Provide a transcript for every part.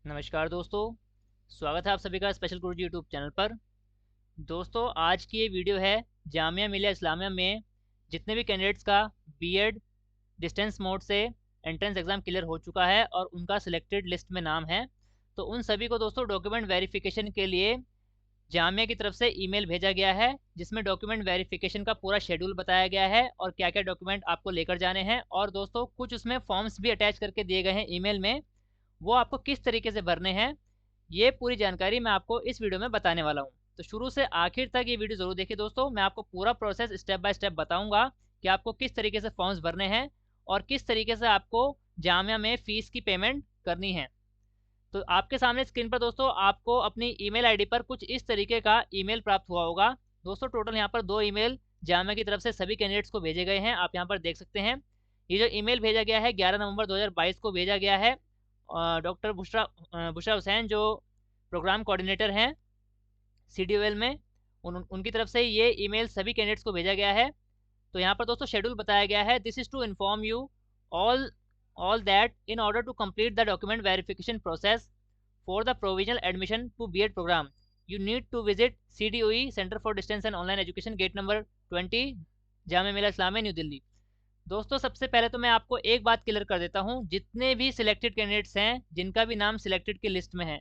नमस्कार दोस्तों, स्वागत है आप सभी का स्पेशल गुरुजी यूट्यूब चैनल पर। दोस्तों, आज की ये वीडियो है जामिया मिलिया इस्लामिया में जितने भी कैंडिडेट्स का बीएड डिस्टेंस मोड से एंट्रेंस एग्ज़ाम क्लियर हो चुका है और उनका सिलेक्टेड लिस्ट में नाम है, तो उन सभी को दोस्तों डॉक्यूमेंट वेरिफिकेशन के लिए जामिया की तरफ से ईमेल भेजा गया है, जिसमें डॉक्यूमेंट वेरिफिकेशन का पूरा शेड्यूल बताया गया है और क्या क्या डॉक्यूमेंट आपको लेकर जाने हैं। और दोस्तों, कुछ उसमें फॉर्म्स भी अटैच करके दिए गए हैं ईमेल में, वो आपको किस तरीके से भरने हैं, ये पूरी जानकारी मैं आपको इस वीडियो में बताने वाला हूँ। तो शुरू से आखिर तक ये वीडियो ज़रूर देखिए दोस्तों। मैं आपको पूरा प्रोसेस स्टेप बाय स्टेप बताऊंगा कि आपको किस तरीके से फॉर्म्स भरने हैं और किस तरीके से आपको जामिया में फ़ीस की पेमेंट करनी है। तो आपके सामने स्क्रीन पर दोस्तों आपको अपनी ईमेल आईडी पर कुछ इस तरीके का ईमेल प्राप्त हुआ होगा। दोस्तों, टोटल यहाँ पर 2 ईमेल जामिया की तरफ से सभी कैंडिडेट्स को भेजे गए हैं, आप यहाँ पर देख सकते हैं। ये जो ईमेल भेजा गया है 11 नवंबर 2022 को भेजा गया है। डॉक्टर बुशरा हुसैन जो प्रोग्राम कोऑर्डिनेटर हैं CDOL में, उनकी तरफ से ये ईमेल सभी कैंडिडेट्स को भेजा गया है। तो यहाँ पर दोस्तों शेड्यूल बताया गया है। This is to inform you all all that in order to complete the document verification process for the provisional admission to B.Ed program, you need to visit CDOE Center for Distance and Online Education गेट नंबर 20 Jamia Millia Islamia new Delhi. दोस्तों, सबसे पहले तो मैं आपको एक बात क्लियर कर देता हूँ, जितने भी सिलेक्टेड कैंडिडेट्स हैं जिनका भी नाम सिलेक्टेड की लिस्ट में है,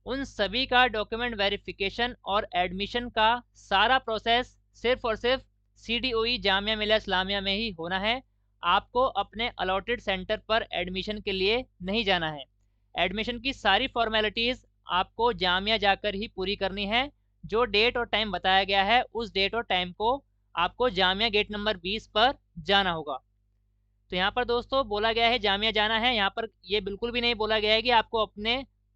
उन सभी का डॉक्यूमेंट वेरिफिकेशन और एडमिशन का सारा प्रोसेस सिर्फ और सिर्फ CDOE जामिया मिलिया इस्लामिया में ही होना है। आपको अपने अलॉटेड सेंटर पर एडमिशन के लिए नहीं जाना है। एडमिशन की सारी फॉर्मेलिटीज़ आपको जामिया जाकर ही पूरी करनी है। जो डेट और टाइम बताया गया है उस डेट और टाइम को आपको जामिया गेट नंबर 20 पर जाना होगा। तो यहाँ पर दोस्तों बोला गया है जामिया जाना है, यहाँ पर ये बिल्कुल भी नहीं बोला गया है कि आपको अपने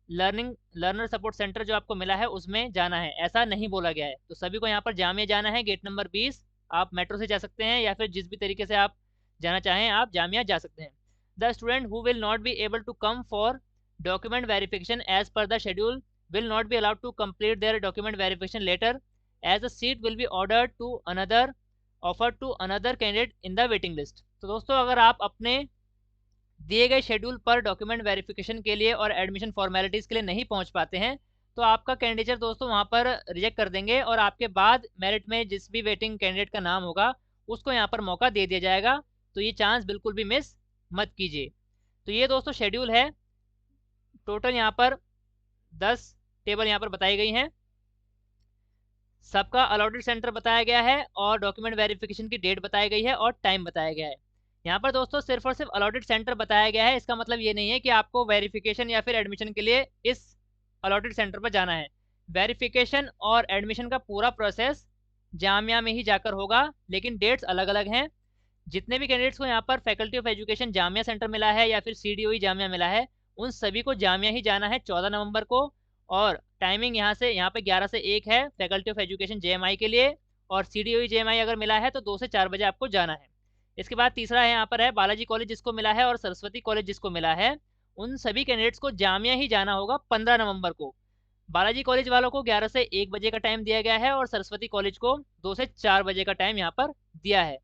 लर्नर सपोर्ट सेंटर जो आपको मिला है उसमें जाना है, ऐसा नहीं बोला गया है। तो सभी को यहाँ पर जामिया जाना है गेट नंबर 20। आप मेट्रो से जा सकते हैं या फिर जिस भी तरीके से आप जाना चाहें आप जामिया जा सकते हैं। The student who will not be able to come for document verification as per the schedule will not be allowed to complete their document verification later, as the seat will be offered to another candidate in the waiting list। तो दोस्तों, अगर आप अपने दिए गए schedule पर document verification के लिए और एडमिशन फॉर्मेलिटीज़ के लिए नहीं पहुंच पाते हैं, तो आपका कैंडिडेचर दोस्तों वहां पर रिजेक्ट कर देंगे और आपके बाद मेरिट में जिस भी वेटिंग कैंडिडेट का नाम होगा उसको यहाँ पर मौका दे दिया जाएगा। तो ये चांस बिल्कुल भी मिस मत कीजिए। तो ये दोस्तों शेड्यूल है। टोटल यहाँ पर 10 टेबल यहाँ पर बताई गई हैं, सबका अलॉटेड सेंटर बताया गया है और डॉक्यूमेंट वेरिफिकेशन की डेट बताई गई है और टाइम बताया गया है। यहाँ पर दोस्तों सिर्फ और सिर्फ अलॉटेड सेंटर बताया गया है, इसका मतलब ये नहीं है कि आपको वेरिफिकेशन या फिर एडमिशन के लिए इस अलॉटेड सेंटर पर जाना है। वेरिफिकेशन और एडमिशन का पूरा प्रोसेस जामिया में ही जाकर होगा, लेकिन डेट्स अलग अलग हैं। जितने भी कैंडिडेट्स को यहाँ पर faculty of education Jamia centre मिला है या फिर CDOE जामिया मिला है, उन सभी को जामिया ही जाना है 14 नवंबर को। और टाइमिंग यहाँ पे 11 से 1 है फैकल्टी ऑफ एजुकेशन JMI के लिए, और CDOE JMI अगर मिला है तो 2 से 4 बजे आपको जाना है। इसके बाद तीसरा है यहाँ पर है बालाजी कॉलेज जिसको मिला है और सरस्वती कॉलेज जिसको मिला है, उन सभी कैंडिडेट्स को जामिया ही जाना होगा 15 नवंबर को। बालाजी कॉलेज वालों को 11 से 1 बजे का टाइम दिया गया है और सरस्वती कॉलेज को 2 से 4 बजे का टाइम यहाँ पर दिया है।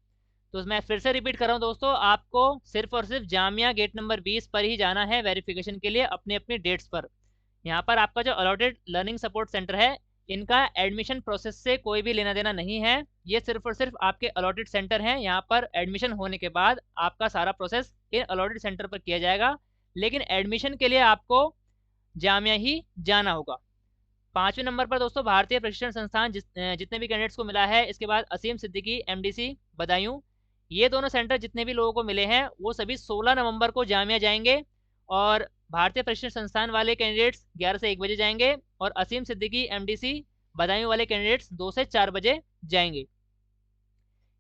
तो मैं फिर से रिपीट कर रहा हूँ दोस्तों, आपको सिर्फ और सिर्फ जामिया गेट नंबर 20 पर ही जाना है वेरिफिकेशन के लिए अपनी अपनी डेट्स पर। यहाँ पर आपका जो अलॉटेड लर्निंग सपोर्ट सेंटर है, इनका एडमिशन प्रोसेस से कोई भी लेना देना नहीं है। ये सिर्फ और सिर्फ आपके अलॉटेड सेंटर हैं। यहाँ पर एडमिशन होने के बाद आपका सारा प्रोसेस इन अलॉटेड सेंटर पर किया जाएगा, लेकिन एडमिशन के लिए आपको जामिया ही जाना होगा। 5वें नंबर पर दोस्तों भारतीय प्रशिक्षण संस्थान जितने भी कैंडिडेट्स को मिला है, इसके बाद असीम सिद्दीकी MDC बदायूं, ये दोनों सेंटर जितने भी लोगों को मिले हैं वो सभी 16 नवंबर को जामिया जाएंगे। और भारतीय प्रशिक्षण संस्थान वाले कैंडिडेट्स 11 से 1 बजे जाएंगे और असीम सिद्दीकी MDC बदायूं वाले कैंडिडेट्स 2 से 4 बजे जाएंगे।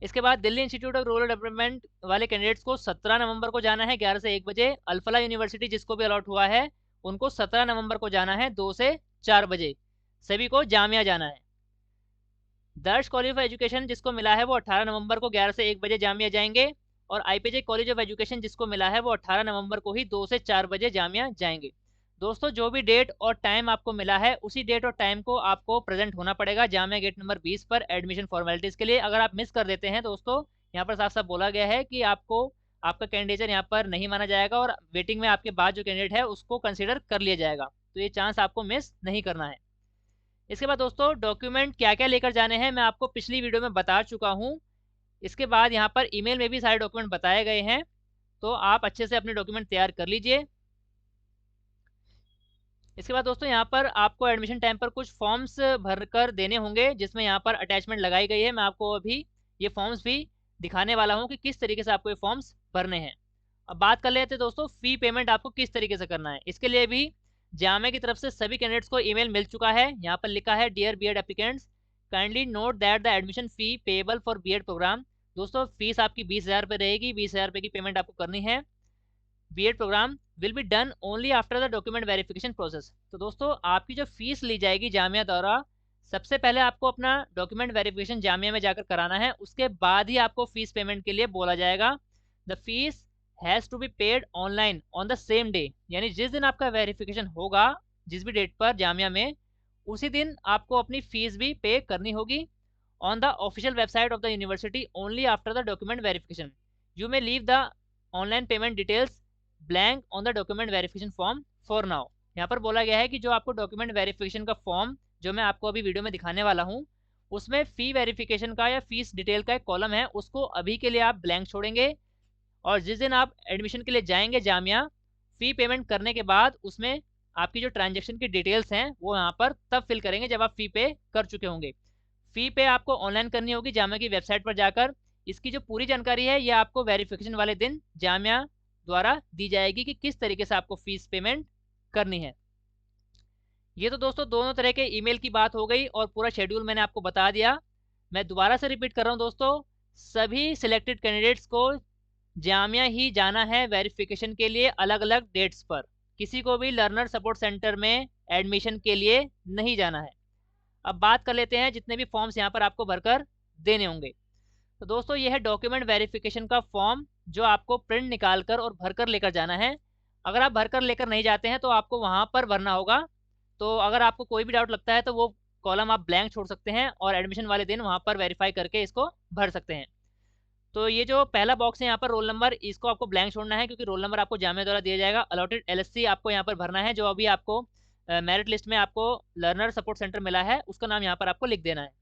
इसके बाद Delhi institute of rural development वाले कैंडिडेट्स को 17 नवंबर को जाना है 11 से 1 बजे। अल्फला यूनिवर्सिटी जिसको भी अलॉट हुआ है उनको 17 नवंबर को जाना है 2 से 4 बजे। सभी को जामिया जाना है। दर्श कॉलेज ऑफ एजुकेशन जिसको मिला है वो 18 नवंबर को 11 से 1 बजे जामिया जाएंगे और IPJ कॉलेज ऑफ एजुकेशन जिसको मिला है वो 18 नवंबर को ही 2 से 4 बजे जामिया जाएंगे। दोस्तों, जो भी डेट और टाइम आपको मिला है उसी डेट और टाइम को आपको प्रेजेंट होना पड़ेगा जामिया गेट नंबर 20 पर एडमिशन फॉर्मेलिटीज़ के लिए। अगर आप मिस कर देते हैं दोस्तों, यहाँ पर साफ साफ बोला गया है कि आपको आपका कैंडिडेचर यहाँ पर नहीं माना जाएगा और वेटिंग में आपके बाद जो कैंडिडेट है उसको कंसिडर कर लिया जाएगा। तो ये चांस आपको मिस नहीं करना है। इसके बाद दोस्तों डॉक्यूमेंट क्या क्या लेकर जाने हैं मैं आपको पिछली वीडियो में बता चुका हूँ। इसके बाद यहाँ पर ईमेल में भी सारे डॉक्यूमेंट बताए गए हैं, तो आप अच्छे से अपने डॉक्यूमेंट तैयार कर लीजिए। इसके बाद दोस्तों यहाँ पर आपको एडमिशन टाइम पर कुछ फॉर्म्स भरकर देने होंगे, जिसमें यहाँ पर अटैचमेंट लगाई गई है। मैं आपको अभी ये फॉर्म्स भी दिखाने वाला हूँ कि किस तरीके से आपको ये फॉर्म्स भरने हैं। अब बात कर लेते हैं दोस्तों फ़ी पेमेंट आपको किस तरीके से करना है। इसके लिए भी जामिया की तरफ से सभी कैंडिडेट्स को ईमेल मिल चुका है। यहाँ पर लिखा है dear BEd applicants kindly note that the admission fee payable for BEd program. दोस्तों फीस आपकी 20,000 रुपये रहेगी, 20,000 रुपये की पेमेंट आपको करनी है। BEd program will be done only after the document verification process. तो दोस्तों आपकी जो फीस ली जाएगी जामिया द्वारा, सबसे पहले आपको अपना डॉक्यूमेंट वेरिफिकेशन जामिया में जाकर कराना है, उसके बाद ही आपको फीस पेमेंट के लिए बोला जाएगा। The fees has to be paid online on the same day, यानी जिस दिन आपका वेरिफिकेशन होगा जिस भी डेट पर जामिया में, उसी दिन आपको अपनी फीस भी पे करनी होगी। On the official website of the university only after the document verification you may leave the online payment details blank on the document verification form for now. यहाँ पर बोला गया है कि जो आपको डॉक्यूमेंट वेरिफिकेशन का फॉर्म जो मैं आपको अभी वीडियो में दिखाने वाला हूँ, उसमें फ़ी वेरिफिकेशन का या फीस डिटेल का एक कॉलम है, उसको अभी के लिए आप ब्लैंक छोड़ेंगे। और जिस दिन आप एडमिशन के लिए जाएंगे जामिया, फ़ी पेमेंट करने के बाद उसमें आपकी जो ट्रांजेक्शन की डिटेल्स हैं वो यहाँ पर तब फिल करेंगे जब आप फ़ी पे कर चुके होंगे। फ़ी पे आपको ऑनलाइन करनी होगी जामिया की वेबसाइट पर जाकर। इसकी जो पूरी जानकारी है ये आपको वेरिफिकेशन वाले दिन जामिया द्वारा दी जाएगी कि किस तरीके से आपको फीस पेमेंट करनी है। ये तो दोस्तों दोनों तरह के ईमेल की बात हो गई और पूरा शेड्यूल मैंने आपको बता दिया। मैं दोबारा से रिपीट कर रहा हूँ दोस्तों, सभी सिलेक्टेड कैंडिडेट्स को जामिया ही जाना है वेरिफिकेशन के लिए अलग अलग डेट्स पर। किसी को भी लर्नर सपोर्ट सेंटर में एडमिशन के लिए नहीं जाना है। अब बात कर लेते हैं जितने भी फॉर्म्स यहाँ पर आपको भरकर देने होंगे। तो दोस्तों ये है डॉक्यूमेंट वेरिफिकेशन का फॉर्म जो आपको प्रिंट निकाल कर और भरकर लेकर जाना है। अगर आप भरकर लेकर नहीं जाते हैं तो आपको वहाँ पर भरना होगा। तो अगर आपको कोई भी डाउट लगता है तो वो कॉलम आप ब्लैंक छोड़ सकते हैं और एडमिशन वाले दिन वहाँ पर वेरीफाई करके इसको भर सकते हैं। तो ये जो पहला बॉक्स है यहाँ पर रोल नंबर, इसको आपको ब्लैंक छोड़ना है क्योंकि रोल नंबर आपको जामिया द्वारा दिया जाएगा। अलॉटेड एलएससी आपको यहाँ पर भरना है, जो अभी आपको मेरिट लिस्ट में आपको लर्नर सपोर्ट सेंटर मिला है उसका नाम यहाँ पर आपको लिख देना है।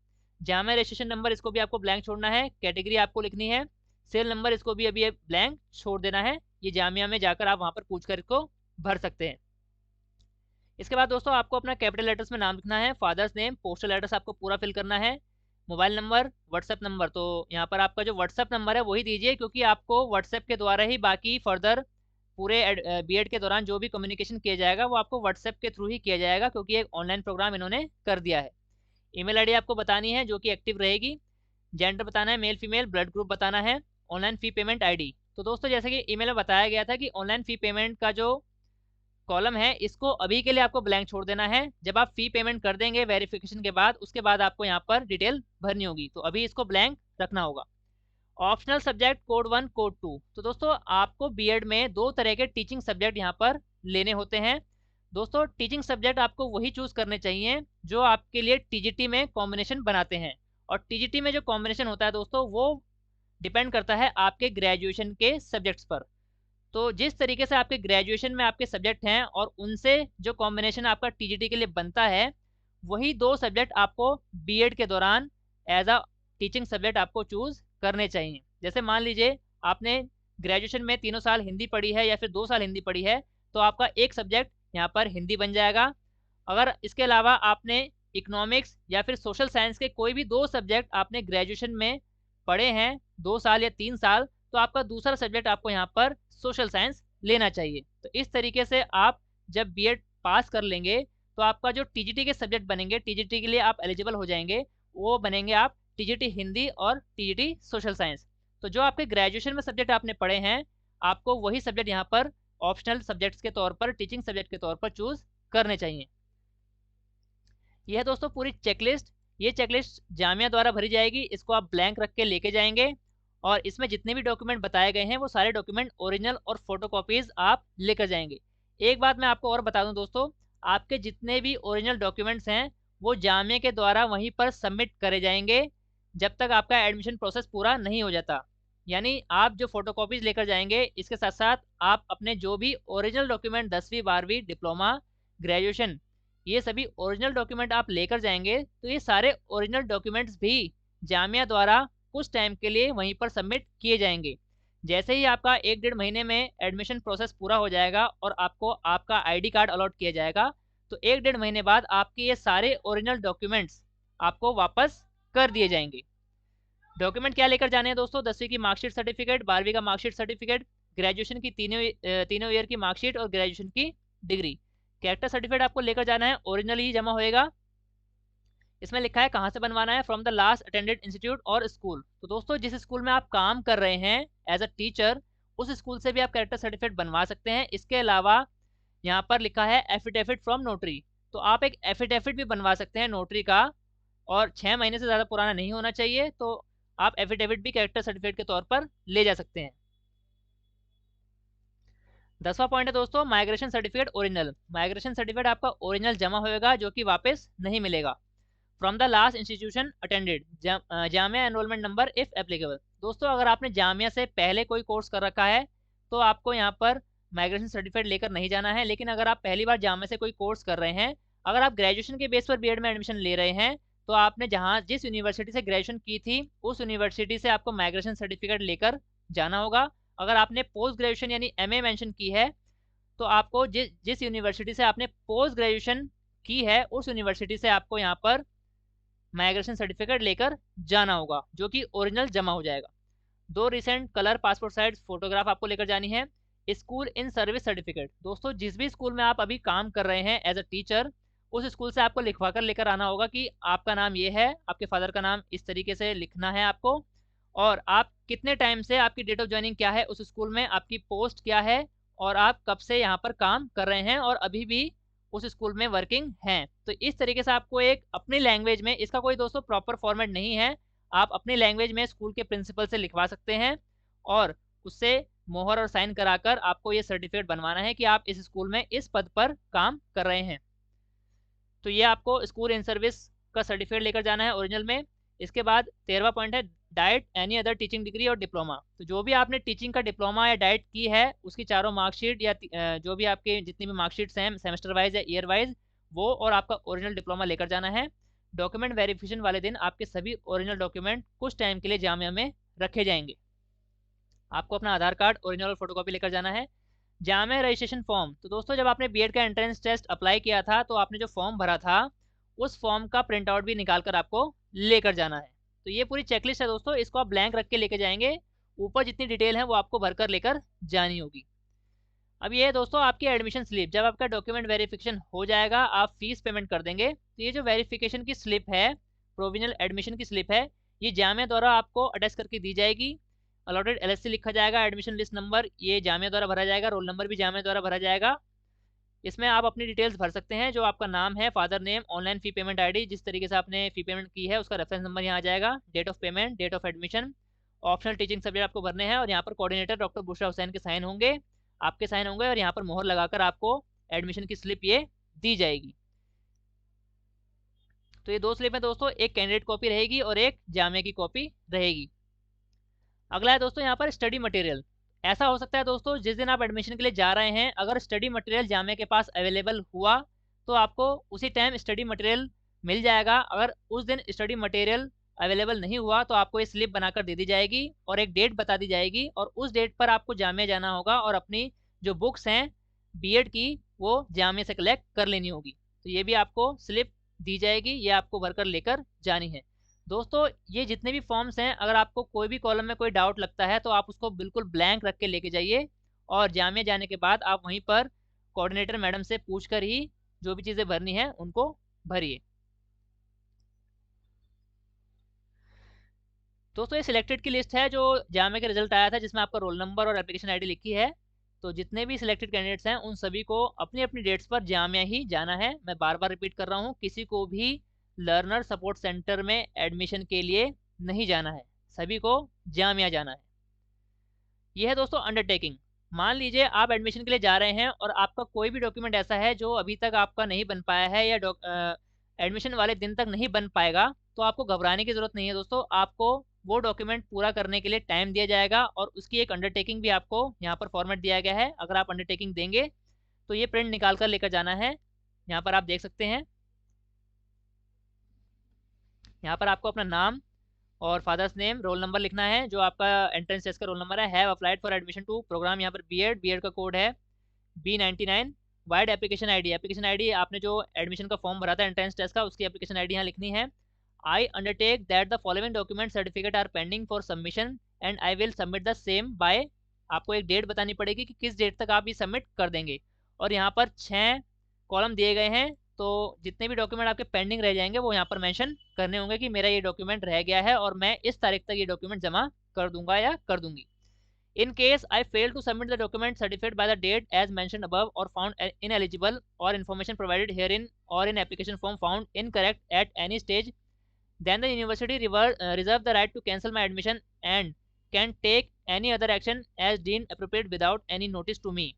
जामिया रजिस्ट्रेशन नंबर इसको भी आपको ब्लैंक छोड़ना है। कैटेगरी आपको लिखनी है। सेल नंबर इसको भी अभी ब्लैंक छोड़ देना है। ये जामिया में जाकर आप वहाँ पर पूछ कर इसको भर सकते हैं। इसके बाद दोस्तों आपको अपना कैपिटल लेटर्स में नाम लिखना है, फादर्स नेम, पोस्टल एड्रेस आपको पूरा फिल करना है, मोबाइल नंबर, व्हाट्सएप नंबर। तो यहाँ पर आपका जो व्हाट्सएप नंबर है वही दीजिए क्योंकि आपको व्हाट्सएप के द्वारा ही बाकी फर्दर पूरे बीएड के दौरान जो भी कम्युनिकेशन किया जाएगा वो आपको व्हाट्सएप के थ्रू ही किया जाएगा क्योंकि एक ऑनलाइन प्रोग्राम इन्होंने कर दिया है। ईमेल आईडी आपको बतानी है जो कि एक्टिव रहेगी। जेंडर बताना है मेल फीमेल, ब्लड ग्रुप बताना है, ऑनलाइन फ़ी पेमेंट आईडी। तो दोस्तों जैसे कि ईमेल में बताया गया था कि ऑनलाइन फ़ी पेमेंट का जो कॉलम है इसको अभी के लिए आपको ब्लैंक छोड़ देना है। जब आप फ़ी पेमेंट कर देंगे वेरिफिकेशन के बाद, उसके बाद आपको यहाँ पर डिटेल भरनी होगी, तो अभी इसको ब्लैंक रखना होगा। Optional subject code 1 code 2। तो दोस्तों आपको बीएड में दो तरह के टीचिंग सब्जेक्ट यहाँ पर लेने होते हैं। दोस्तों टीचिंग सब्जेक्ट आपको वही चूज़ करने चाहिए जो आपके लिए टीजीटी में कॉम्बिनेशन बनाते हैं। और टीजीटी में जो कॉम्बिनेशन होता है दोस्तों वो डिपेंड करता है आपके ग्रेजुएशन के सब्जेक्ट्स पर। तो जिस तरीके से आपके ग्रेजुएशन में आपके सब्जेक्ट हैं और उनसे जो कॉम्बिनेशन आपका टीजीटी के लिए बनता है, वही दो सब्जेक्ट आपको बीएड के दौरान एज अ टीचिंग सब्जेक्ट आपको चूज़ करने चाहिए। जैसे मान लीजिए आपने ग्रेजुएशन में 3 साल हिंदी पढ़ी है या फिर 2 साल हिंदी पढ़ी है, तो आपका एक सब्जेक्ट यहाँ पर हिंदी बन जाएगा। अगर इसके अलावा आपने इकोनॉमिक्स या फिर सोशल साइंस के कोई भी 2 सब्जेक्ट आपने ग्रेजुएशन में पढ़े हैं 2 साल या 3 साल, तो आपका दूसरा सब्जेक्ट आपको यहाँ पर सोशल साइंस लेना चाहिए। तो इस तरीके से आप जब बीएड पास कर लेंगे तो आपका जो टीजीटी के सब्जेक्ट बनेंगे, टीजीटी के लिए आप एलिजिबल हो जाएंगे, वो बनेंगे आप टीजीटी हिंदी और टीजीटी सोशल साइंस। तो जो आपके ग्रेजुएशन में सब्जेक्ट आपने पढ़े हैं, आपको वही सब्जेक्ट यहाँ पर ऑप्शनल सब्जेक्ट्स के तौर पर, टीचिंग सब्जेक्ट के तौर पर चूज़ करने चाहिए। यह है दोस्तों पूरी चेकलिस्ट। ये चेकलिस्ट जामिया द्वारा भरी जाएगी, इसको आप ब्लैंक रख के लेके जाएंगे और इसमें जितने भी डॉक्यूमेंट बताए गए हैं वो सारे डॉक्यूमेंट ओरिजिनल और फोटोकॉपीज़ आप लेकर जाएंगे। एक बात मैं आपको और बता दूं दोस्तों, आपके जितने भी ओरिजिनल डॉक्यूमेंट्स हैं वो जामिया के द्वारा वहीं पर सबमिट करे जाएंगे जब तक आपका एडमिशन प्रोसेस पूरा नहीं हो जाता। यानी आप जो फोटोकॉपीज़ लेकर जाएंगे, इसके साथ साथ आप अपने जो भी ओरिजिनल डॉक्यूमेंट 10वीं 12वीं डिप्लोमा ग्रेजुएशन, ये सभी ओरिजिनल डॉक्यूमेंट आप लेकर जाएंगे तो ये सारे ओरिजिनल डॉक्यूमेंट्स भी जामिया द्वारा कुछ टाइम के लिए वहीं पर सबमिट किए जाएंगे। जैसे ही आपका 1-1.5 महीने में एडमिशन प्रोसेस पूरा हो जाएगा और आपको आपका आईडी कार्ड अलॉट किया जाएगा, तो 1-1.5 महीने बाद आपके ये सारे ओरिजिनल डॉक्यूमेंट्स आपको वापस कर दिए जाएंगे। डॉक्यूमेंट क्या लेकर जाने हैं दोस्तों? 10वीं की मार्कशीट सर्टिफिकेट, 12वीं का मार्कशीट सर्टिफिकेट, ग्रेजुएशन की तीनों ईयर की मार्कशीट और ग्रेजुएशन की डिग्री। कैरेक्टर सर्टिफिकेट आपको लेकर जाना है, ओरिजिनल ही जमा होएगा। इसमें लिखा है कहाँ से बनवाना है, from the last attended institute और स्कूल। तो दोस्तों जिस स्कूल में आप काम कर रहे हैं एज अ टीचर, उस स्कूल से भी आप कैरेक्टर सर्टिफिकेट बनवा सकते हैं। इसके अलावा यहाँ पर लिखा है एफिडेविट फ्रॉम नोटरी, तो आप एक एफिडेविट भी बनवा सकते हैं नोटरी का, और 6 महीने से ज़्यादा पुराना नहीं होना चाहिए। तो आप एफिडेविट भी कैरेक्टर सर्टिफिकेट के तौर पर ले जा सकते हैं। 10वां पॉइंट है दोस्तों migration certificate original. Migration certificate आपका ओरिजिनल जमा होएगा जो कि वापस नहीं मिलेगा। From the last institution attended, Jamia enrolment number if applicable. दोस्तों अगर आपने जामिया से पहले कोई कोर्स कर रखा है तो आपको यहाँ पर माइग्रेशन सर्टिफिकेट लेकर नहीं जाना है। लेकिन अगर आप पहली बार जामिया से कोई कोर्स कर रहे हैं, अगर आप ग्रेजुएशन के बेस पर बीएड में एडमिशन ले रहे हैं, तो आपने जहाँ जिस यूनिवर्सिटी से ग्रेजुएशन की थी उस यूनिवर्सिटी से आपको माइग्रेशन सर्टिफिकेट लेकर जाना होगा। अगर आपने पोस्ट ग्रेजुएशन यानी एमए मेंशन की है, तो आपको जिस यूनिवर्सिटी से आपने पोस्ट ग्रेजुएशन की है उस यूनिवर्सिटी से आपको यहाँ पर माइग्रेशन सर्टिफिकेट लेकर जाना होगा जो कि ओरिजिनल जमा हो जाएगा। 2 recent colour passport size photograph आपको लेकर जानी है। स्कूल इन सर्विस सर्टिफिकेट, दोस्तों जिस भी स्कूल में आप अभी काम कर रहे हैं एज अ टीचर, उस स्कूल से आपको लिखवा कर लेकर आना होगा कि आपका नाम ये है, आपके फादर का नाम इस तरीके से लिखना है आपको, और आप कितने टाइम से, आपकी डेट ऑफ ज्वाइनिंग क्या है उस स्कूल में, आपकी पोस्ट क्या है, और आप कब से यहाँ पर काम कर रहे हैं और अभी भी उस स्कूल में वर्किंग हैं। तो इस तरीके से आपको एक अपनी लैंग्वेज में, इसका कोई दोस्तों प्रॉपर फॉर्मेट नहीं है, आप अपनी लैंग्वेज में स्कूल के प्रिंसिपल से लिखवा सकते हैं और उससे मोहर और साइन कराकर आपको ये सर्टिफिकेट बनवाना है कि आप इस स्कूल में इस पद पर काम कर रहे हैं। तो ये आपको स्कूल इन सर्विस का सर्टिफिकेट लेकर जाना है ओरिजिनल में। इसके बाद 13वां पॉइंट है diet any other teaching degree और डिप्लोमा। तो जो भी आपने टीचिंग का डिप्लोमा या डाइट की है उसकी चारों मार्कशीट या जो भी आपके जितनी भी मार्कशीट्स हैं सेमेस्टर वाइज या ईयर वाइज, वो और आपका ओरिजिनल डिप्लोमा लेकर जाना है। डॉक्यूमेंट वेरिफिकेशन वाले दिन आपके सभी ओरिजिनल डॉक्यूमेंट कुछ टाइम के लिए जामिया में रखे जाएंगे। आपको अपना आधार कार्ड ओरिजिनल और फोटोकॉपी लेकर जाना है। जामिया रजिस्ट्रेशन फॉर्म, तो दोस्तों जब आपने बीएड का एंट्रेंस टेस्ट अप्लाई किया था तो आपने जो फॉर्म भरा था उस फॉर्म का प्रिंट आउट भी निकाल कर आपको लेकर जाना है। तो ये पूरी चेकलिस्ट है दोस्तों, इसको आप ब्लैंक रख के लेके जाएंगे, ऊपर जितनी डिटेल है वो आपको भरकर लेकर जानी होगी। अब ये है दोस्तों आपकी एडमिशन स्लिप, जब आपका डॉक्यूमेंट वेरिफिकेशन हो जाएगा आप फीस पेमेंट कर देंगे, तो ये जो वेरिफिकेशन की स्लिप है, प्रोविजनल एडमिशन की स्लिप है, ये जामिया द्वारा आपको अटैच करके दी जाएगी। अलॉटेड एलएससी लिखा जाएगा, एडमिशन लिस्ट नंबर ये जामिया द्वारा भरा जाएगा, रोल नंबर भी जामिया द्वारा भरा जाएगा। इसमें आप अपनी डिटेल्स भर सकते हैं, जो आपका नाम है, फादर नेम, ऑनलाइन फ़ी पेमेंट आईडी, जिस तरीके से आपने फ़ी पेमेंट की है उसका रेफरेंस नंबर यहाँ आ जाएगा, date of payment, date of admission, optional teaching subject आपको भरने हैं, और यहाँ पर कोऑर्डिनेटर डॉक्टर बुशरा हुसैन के साइन होंगे, आपके साइन होंगे, और यहाँ पर मोहर लगाकर आपको एडमिशन की स्लिप ये दी जाएगी। तो ये 2 स्लिप है दोस्तों, एक कैंडिडेट कॉपी रहेगी और एक जामिया की कॉपी रहेगी। अगला है दोस्तों यहाँ पर स्टडी मटेरियल। ऐसा हो सकता है दोस्तों जिस दिन आप एडमिशन के लिए जा रहे हैं अगर स्टडी मटेरियल जामिया के पास अवेलेबल हुआ तो आपको उसी टाइम स्टडी मटेरियल मिल जाएगा। अगर उस दिन स्टडी मटेरियल अवेलेबल नहीं हुआ तो आपको ये स्लिप बनाकर दे दी जाएगी और एक डेट बता दी जाएगी, और उस डेट पर आपको जामिया जाना होगा और अपनी जो बुक्स हैं बीएड की वो जामिया से कलेक्ट कर लेनी होगी। तो ये भी आपको स्लिप दी जाएगी, ये आपको भरकर लेकर जानी है। दोस्तों ये जितने भी फॉर्म्स हैं, अगर आपको कोई भी कॉलम में कोई डाउट लगता है तो आप उसको बिल्कुल ब्लैंक रख के लेके जाइए, और जामिया जाने के बाद आप वहीं पर कोऑर्डिनेटर मैडम से पूछकर ही जो भी चीज़ें भरनी है उनको भरिए। दोस्तों ये सिलेक्टेड की लिस्ट है जो जामिया का रिजल्ट आया था, जिसमें आपका रोल नंबर और एप्लीकेशन आईडी लिखी है। तो जितने भी सिलेक्टेड कैंडिडेट्स हैं उन सभी को अपनी अपनी डेट्स पर जामिया ही जाना है। मैं बार बार रिपीट कर रहा हूँ, किसी को भी लर्नर सपोर्ट सेंटर में एडमिशन के लिए नहीं जाना है, सभी को जामिया जाना है। यह है दोस्तों अंडरटेकिंग। मान लीजिए आप एडमिशन के लिए जा रहे हैं और आपका कोई भी डॉक्यूमेंट ऐसा है जो अभी तक आपका नहीं बन पाया है या एडमिशन वाले दिन तक नहीं बन पाएगा, तो आपको घबराने की ज़रूरत नहीं है दोस्तों। आपको वो डॉक्यूमेंट पूरा करने के लिए टाइम दिया जाएगा और उसकी एक अंडरटेकिंग भी आपको यहाँ पर फॉर्मेट दिया गया है। अगर आप अंडरटेकिंग देंगे तो ये प्रिंट निकाल कर लेकर जाना है। यहाँ पर आप देख सकते हैं। यहाँ पर आपको अपना नाम और फादर्स नेम, रोल नंबर लिखना है जो आपका एंट्रेंस टेस्ट का रोल नंबर है। Have applied for admission to program, यहाँ पर बीएड का कोड है B99। वाइड एप्लीकेशन आईडी आपने जो एडमिशन का फॉर्म भरा था एंट्रेंस टेस्ट का, उसकी एप्लीकेशन आईडी यहाँ लिखनी है। I undertake that the following document certificate are pending for submission and I will submit the same by, आपको एक डेट बतानी पड़ेगी कि किस डेट तक आप ये सबमिट कर देंगे। और यहाँ पर 6 कॉलम दिए गए हैं, तो जितने भी डॉक्यूमेंट आपके पेंडिंग रह जाएंगे वो यहाँ पर मेंशन करने होंगे कि मेरा ये डॉक्यूमेंट रह गया है और मैं इस तारीख तक ये डॉक्यूमेंट जमा कर दूंगा या कर दूंगी। In case I fail to submit the document certified by the date as mentioned above or found ineligible or information provided herein or in application form found incorrect at any stage, then the university reserve the right to cancel my admission and can take any other action as deemed appropriate without any notice to me.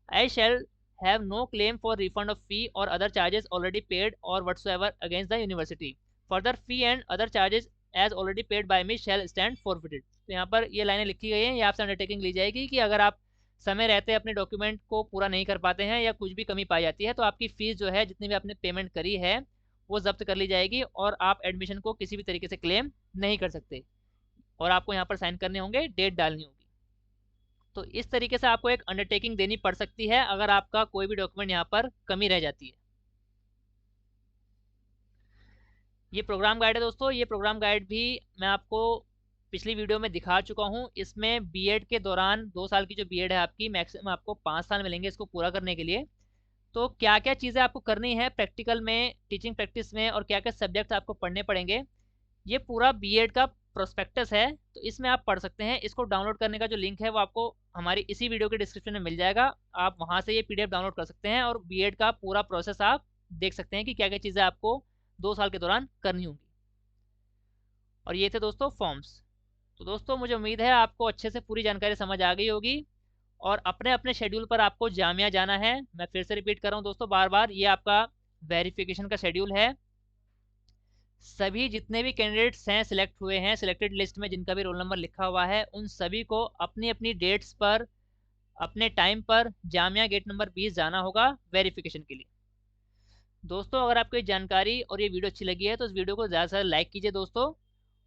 I shall have no claim for refund of fee or other charges already paid or whatsoever against the university. Further fee and other charges as already paid by me shall stand forfeited. तो यहाँ पर ये लाइनें लिखी गई हैं, ये आपसे अंडरटेकिंग ली जाएगी कि अगर आप समय रहते अपने डॉक्यूमेंट को पूरा नहीं कर पाते हैं या कुछ भी कमी पाई जाती है तो आपकी फ़ीस जो है, जितनी भी आपने पेमेंट करी है, वो जब्त कर ली जाएगी और आप एडमिशन को किसी भी तरीके से क्लेम नहीं कर सकते। और आपको यहाँ पर साइन करने होंगे, डेट डालनी होगी। तो इस तरीके से आपको एक अंडरटेकिंग देनी पड़ सकती है अगर आपका कोई भी डॉक्यूमेंट यहाँ पर कमी रह जाती है। ये प्रोग्राम गाइड है दोस्तों, ये प्रोग्राम गाइड भी मैं आपको पिछली वीडियो में दिखा चुका हूँ। इसमें बीएड के दौरान 2 साल की जो बीएड है आपकी, मैक्सिमम आपको 5 साल मिलेंगे इसको पूरा करने के लिए। तो क्या क्या चीज़ें आपको करनी है प्रैक्टिकल में, टीचिंग प्रैक्टिस में, और क्या क्या सब्जेक्ट आपको पढ़ने पड़ेंगे, ये पूरा बीएड का प्रोस्पेक्टस है। तो इसमें आप पढ़ सकते हैं। इसको डाउनलोड करने का जो लिंक है वो आपको हमारी इसी वीडियो के डिस्क्रिप्शन में मिल जाएगा। आप वहाँ से ये पीडीएफ डाउनलोड कर सकते हैं और बीएड का पूरा प्रोसेस आप देख सकते हैं कि क्या क्या चीज़ें आपको 2 साल के दौरान करनी होंगी। और ये थे दोस्तों फॉर्म्स। तो दोस्तों मुझे उम्मीद है आपको अच्छे से पूरी जानकारी समझ आ गई होगी और अपने अपने शेड्यूल पर आपको जामिया जाना है। मैं फिर से रिपीट कर रहा हूँ दोस्तों बार बार, ये आपका वेरिफिकेशन का शेड्यूल है। सभी जितने भी कैंडिडेट्स हैं सिलेक्ट हुए हैं सिलेक्टेड लिस्ट में, जिनका भी रोल नंबर लिखा हुआ है, उन सभी को अपनी अपनी डेट्स पर अपने टाइम पर जामिया गेट नंबर 20 जाना होगा वेरिफिकेशन के लिए। दोस्तों अगर आपको ये जानकारी और ये वीडियो अच्छी लगी है तो इस वीडियो को ज़्यादा से ज़्यादा लाइक कीजिए दोस्तों,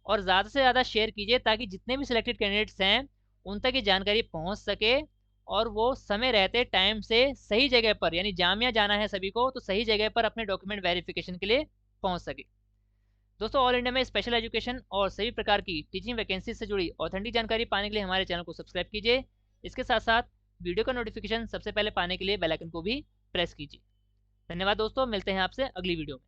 और ज़्यादा से ज़्यादा शेयर कीजिए ताकि जितने भी सिलेक्टेड कैंडिडेट्स हैं उन तक ये जानकारी पहुंच सके और वो समय रहते टाइम से सही जगह पर, यानी जामिया जाना है सभी को, तो सही जगह पर अपने डॉक्यूमेंट वेरिफिकेशन के लिए पहुंच सके। दोस्तों ऑल इंडिया में स्पेशल एजुकेशन और सभी प्रकार की टीचिंग वैकेंसी से जुड़ी ऑथेंटिक जानकारी पाने के लिए हमारे चैनल को सब्सक्राइब कीजिए। इसके साथ साथ वीडियो का नोटिफिकेशन सबसे पहले पाने के लिए बेल आइकन को भी प्रेस कीजिए। धन्यवाद दोस्तों, मिलते हैं आपसे अगली वीडियो में।